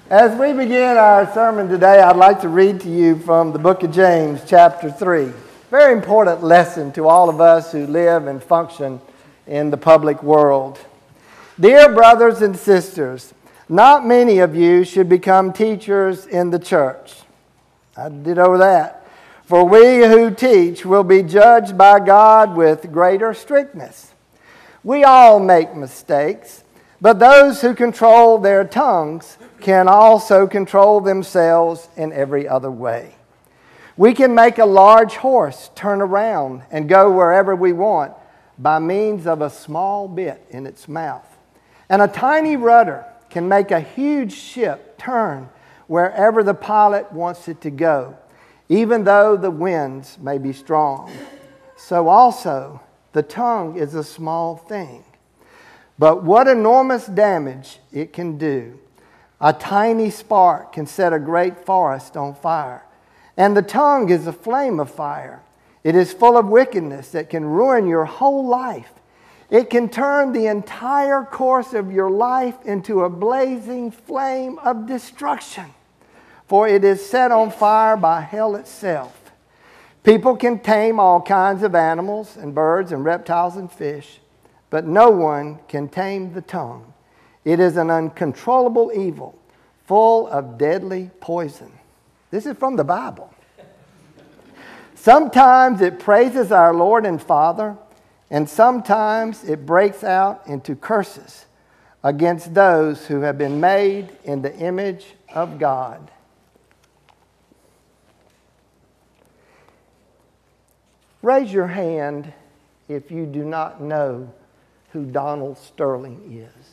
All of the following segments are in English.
As we begin our sermon today, I'd like to read to you from the book of James, chapter 3. Very important lesson to all of us who live and function in the public world. Dear brothers and sisters, not many of you should become teachers in the church. I did over that. For we who teach will be judged by God with greater strictness. We all make mistakes, but those who control their tongues can also control themselves in every other way. We can make a large horse turn around and go wherever we want by means of a small bit in its mouth. And a tiny rudder can make a huge ship turn wherever the pilot wants it to go, even though the winds may be strong. So also, the tongue is a small thing, but what enormous damage it can do. A tiny spark can set a great forest on fire. And the tongue is a flame of fire. It is full of wickedness that can ruin your whole life. It can turn the entire course of your life into a blazing flame of destruction, for it is set on fire by hell itself. People can tame all kinds of animals and birds and reptiles and fish, but no one can tame the tongue. It is an uncontrollable evil, full of deadly poison. This is from the Bible. Sometimes it praises our Lord and Father, and sometimes it breaks out into curses against those who have been made in the image of God. Raise your hand if you do not know who Donald Sterling is.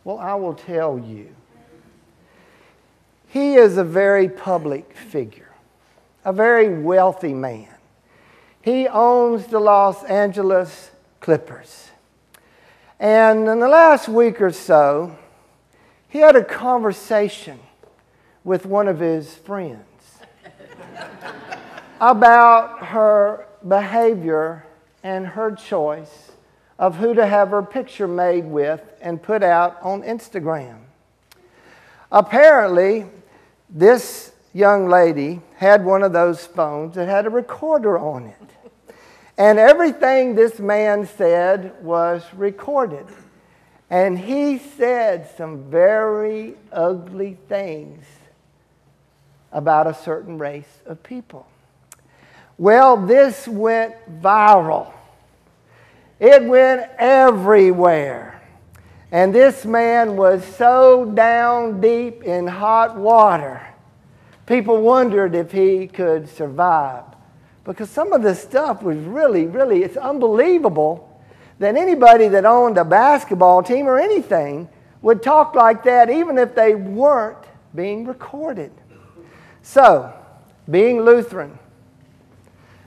Well, I will tell you. He is a very public figure, a very wealthy man. He owns the Los Angeles Clippers. And in the last week or so, he had a conversation with one of his friends about her behavior and her choice of who to have her picture made with and put out on Instagram. Apparently, this young lady had one of those phones that had a recorder on it. And everything this man said was recorded. And he said some very ugly things about a certain race of people. Well, this went viral. It went everywhere. And this man was so down deep in hot water, people wondered if he could survive. Because some of this stuff was really, it's unbelievable that anybody that owned a basketball team or anything would talk like that even if they weren't being recorded. So, being Lutheran,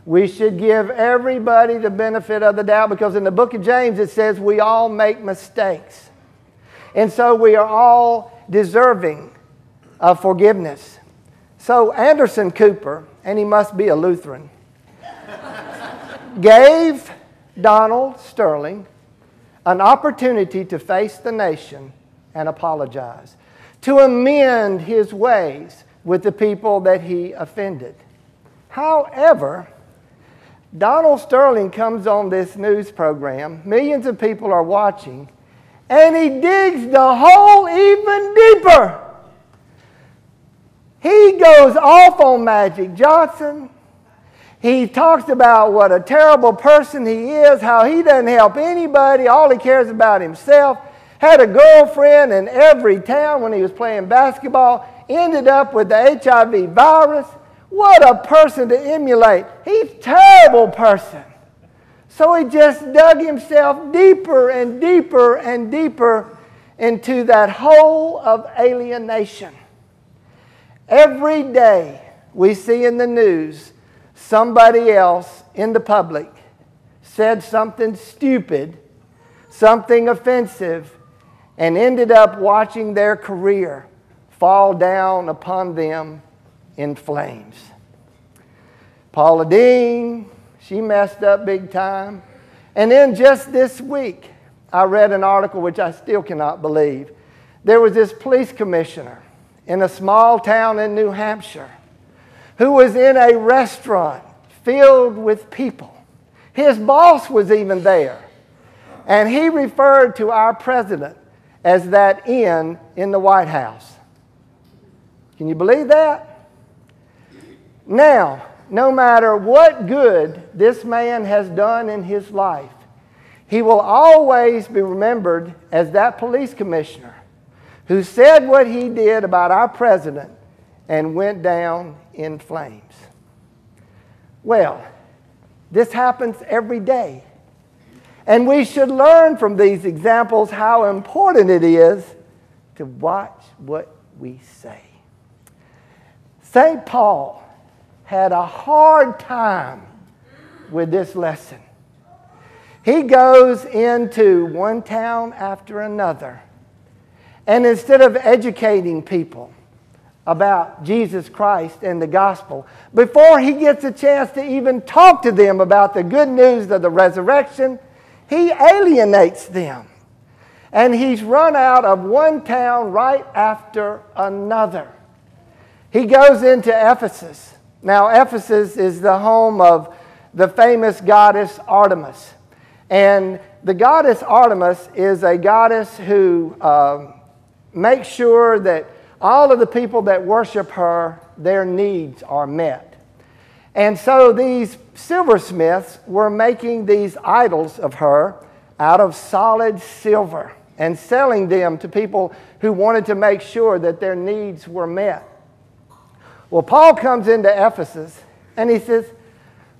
we should give everybody the benefit of the doubt, because in the book of James it says we all make mistakes. And so we are all deserving of forgiveness. So Anderson Cooper, and he must be a Lutheran, gave Donald Sterling an opportunity to face the nation and apologize, to amend his ways with the people that he offended. However, Donald Sterling comes on this news program, millions of people are watching, and he digs the hole even deeper. He goes off on Magic Johnson. He talks about what a terrible person he is, how he doesn't help anybody, all he cares about himself. Had a girlfriend in every town when he was playing basketball, ended up with the HIV virus. What a person to emulate. He's a terrible person. So he just dug himself deeper and deeper and deeper into that hole of alienation. Every day we see in the news somebody else in the public said something stupid, something offensive, and ended up watching their career fall down upon them in flames. Paula Dean, she messed up big time. And then just this week, I read an article which I still cannot believe, there was this police commissioner in a small town in New Hampshire who was in a restaurant filled with people. His boss was even there. And he referred to our president as that in the White House. Can you believe that? Now, no matter what good this man has done in his life, he will always be remembered as that police commissioner who said what he did about our president and went down in flames. Well, this happens every day. And we should learn from these examples how important it is to watch what we say. St. Paul had a hard time with this lesson. He goes into one town after another, and instead of educating people about Jesus Christ and the gospel, before he gets a chance to even talk to them about the good news of the resurrection, he alienates them. And he's run out of one town right after another. He goes into Ephesus. Now, Ephesus is the home of the famous goddess Artemis. And the goddess Artemis is a goddess who makes sure that all of the people that worship her, their needs are met. And so these silversmiths were making these idols of her out of solid silver and selling them to people who wanted to make sure that their needs were met. Well, Paul comes into Ephesus and he says,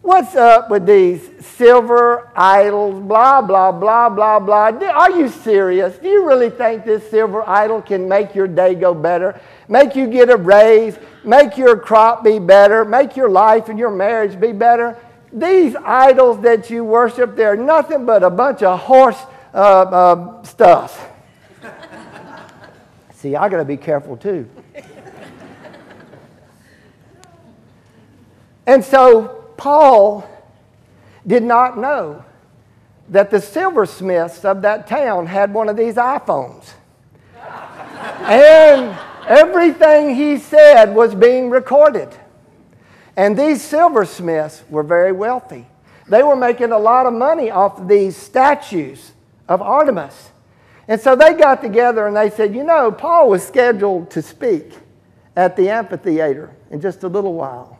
"What's up with these silver idols, blah, blah, blah, blah, blah? Are you serious? Do you really think this silver idol can make your day go better, make you get a raise, make your crop be better, make your life and your marriage be better? These idols that you worship, they're nothing but a bunch of horse stuff." See, I got to be careful too. And so Paul did not know that the silversmiths of that town had one of these iPhones. And everything he said was being recorded. And these silversmiths were very wealthy. They were making a lot of money off of these statues of Artemis. And so they got together and they said, "You know, Paul was scheduled to speak at the amphitheater in just a little while.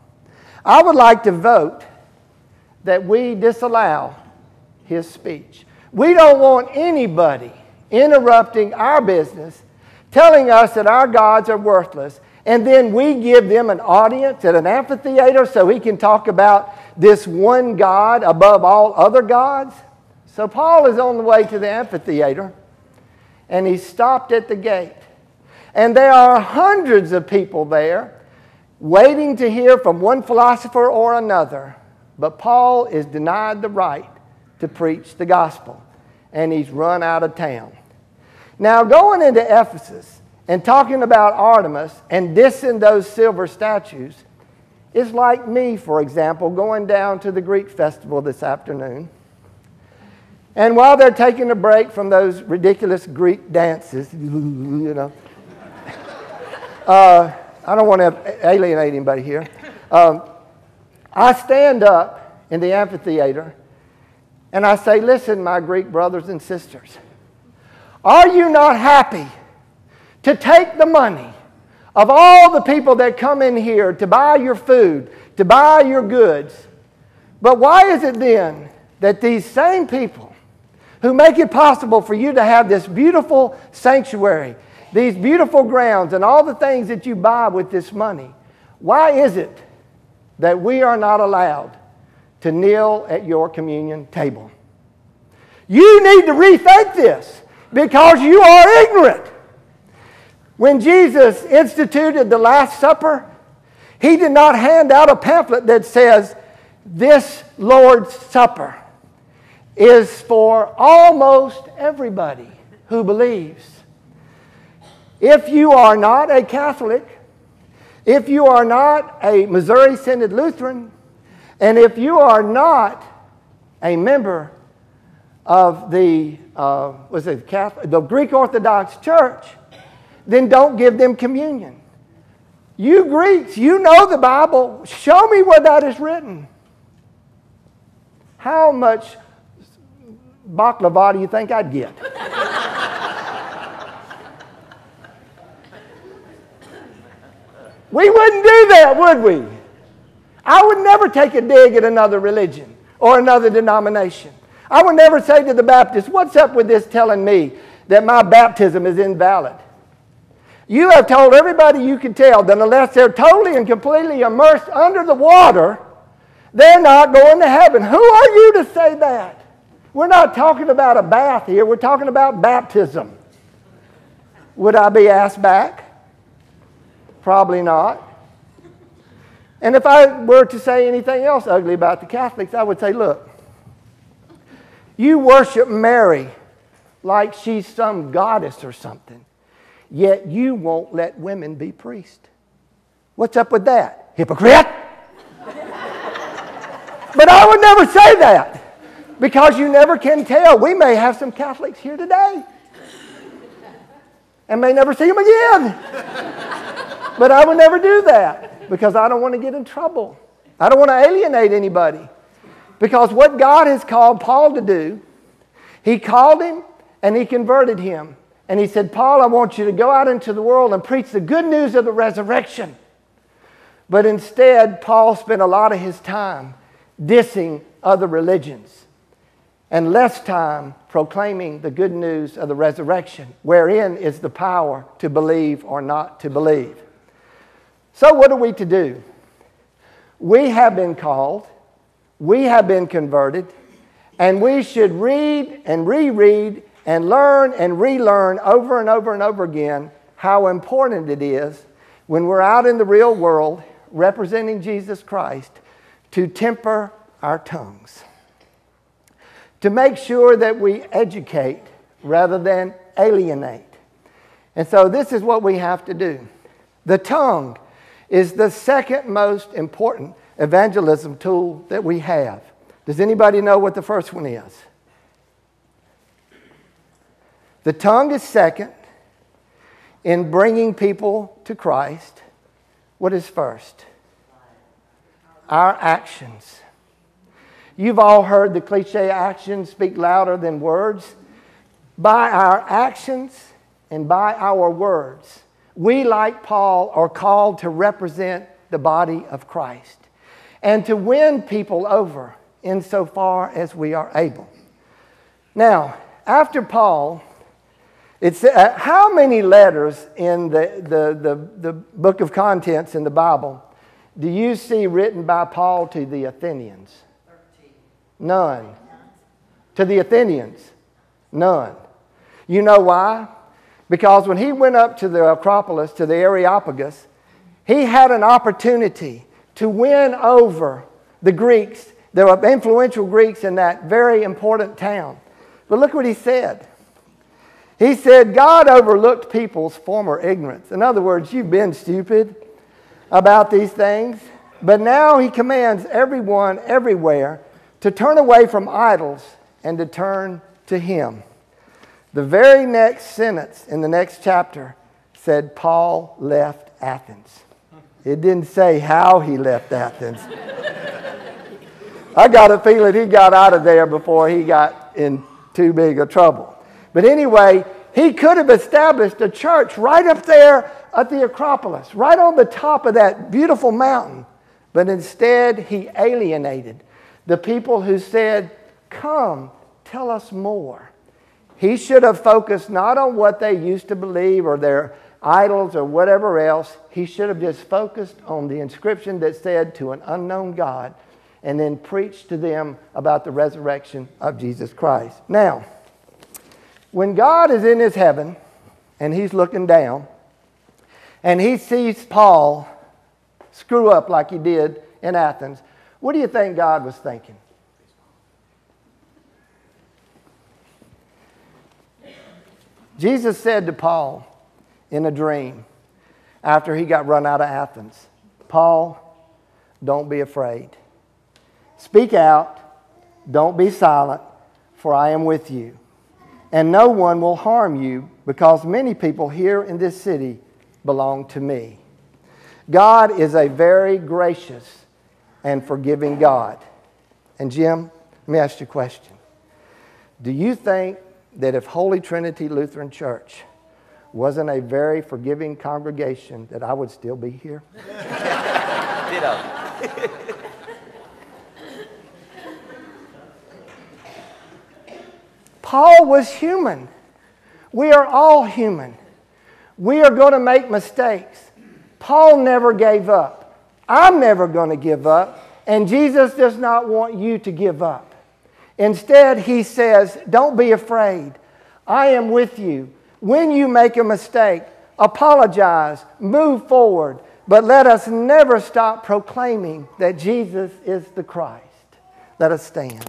I would like to vote that we disallow his speech. We don't want anybody interrupting our business, telling us that our gods are worthless, and then we give them an audience at an amphitheater so he can talk about this one God above all other gods." So Paul is on the way to the amphitheater, and he stopped at the gate. And there are hundreds of people there waiting to hear from one philosopher or another. But Paul is denied the right to preach the gospel, and he's run out of town. Now, going into Ephesus and talking about Artemis and dissing those silver statues is like me, for example, going down to the Greek festival this afternoon. And while they're taking a break from those ridiculous Greek dances, you know, I don't want to alienate anybody here. I stand up in the amphitheater and I say, "Listen, my Greek brothers and sisters, are you not happy to take the money of all the people that come in here to buy your food, to buy your goods? But why is it then that these same people who make it possible for you to have this beautiful sanctuary, these beautiful grounds, and all the things that you buy with this money, why is it that we are not allowed to kneel at your communion table? You need to rethink this because you are ignorant." When Jesus instituted the Last Supper, he did not hand out a pamphlet that says, "This Lord's Supper is for almost everybody who believes." If you are not a Catholic, if you are not a Missouri Synod Lutheran, and if you are not a member of the Greek Orthodox Church, then don't give them communion. You Greeks, you know the Bible. Show me where that is written. How much baklava do you think I'd get? We wouldn't do that, would we? I would never take a dig at another religion or another denomination. I would never say to the Baptists, what's up with this telling me that my baptism is invalid? You have told everybody you can tell that unless they're totally and completely immersed under the water, they're not going to heaven. Who are you to say that? We're not talking about a bath here. We're talking about baptism. Would I be asked back? Probably not. And if I were to say anything else ugly about the Catholics, I would say, look, you worship Mary like she's some goddess or something, yet you won't let women be priests. What's up with that? Hypocrite! But I would never say that, because you never can tell. We may have some Catholics here today and may never see them again. But I would never do that, because I don't want to get in trouble. I don't want to alienate anybody. Because what God has called Paul to do, He called him and He converted him. And He said, Paul, I want you to go out into the world and preach the good news of the resurrection. But instead, Paul spent a lot of his time dissing other religions and less time proclaiming the good news of the resurrection, wherein is the power to believe or not to believe. So what are we to do? We have been called, we have been converted, and we should read and reread and learn and relearn over and over and over again how important it is when we're out in the real world representing Jesus Christ to temper our tongues, to make sure that we educate rather than alienate. And so this is what we have to do. The tongue is the second most important evangelism tool that we have. Does anybody know what the first one is? The tongue is second in bringing people to Christ. What is first? Our actions. You've all heard the cliche, actions speak louder than words. By our actions and by our words, we, like Paul, are called to represent the body of Christ and to win people over insofar as we are able. Now, after Paul, it's how many letters in the book of contents in the Bible do you see written by Paul to the Athenians? 13. None. To the Athenians? None. You know why? Because when he went up to the Acropolis, to the Areopagus, he had an opportunity to win over the Greeks. There were influential Greeks in that very important town. But look what he said. He said, God overlooked people's former ignorance. In other words, you've been stupid about these things. But now He commands everyone, everywhere, to turn away from idols and to turn to Him. The very next sentence in the next chapter said Paul left Athens. It didn't say how he left Athens. I got a feeling he got out of there before he got in too big a trouble. But anyway, he could have established a church right up there at the Acropolis, right on the top of that beautiful mountain. But instead, he alienated the people who said, come, tell us more. He should have focused not on what they used to believe or their idols or whatever else. He should have just focused on the inscription that said, to an unknown God, and then preached to them about the resurrection of Jesus Christ. Now, when God is in His heaven and He's looking down and He sees Paul screw up like he did in Athens, what do you think God was thinking? Jesus said to Paul in a dream after he got run out of Athens, Paul, don't be afraid. Speak out, don't be silent, for I am with you. And no one will harm you because many people here in this city belong to me. God is a very gracious and forgiving God. And Jim, let me ask you a question. Do you think that if Holy Trinity Lutheran Church wasn't a very forgiving congregation, that I would still be here? Ditto. Paul was human. We are all human. We are going to make mistakes. Paul never gave up. I'm never going to give up. And Jesus does not want you to give up. Instead, he says, don't be afraid. I am with you. When you make a mistake, apologize, move forward. But let us never stop proclaiming that Jesus is the Christ. Let us stand.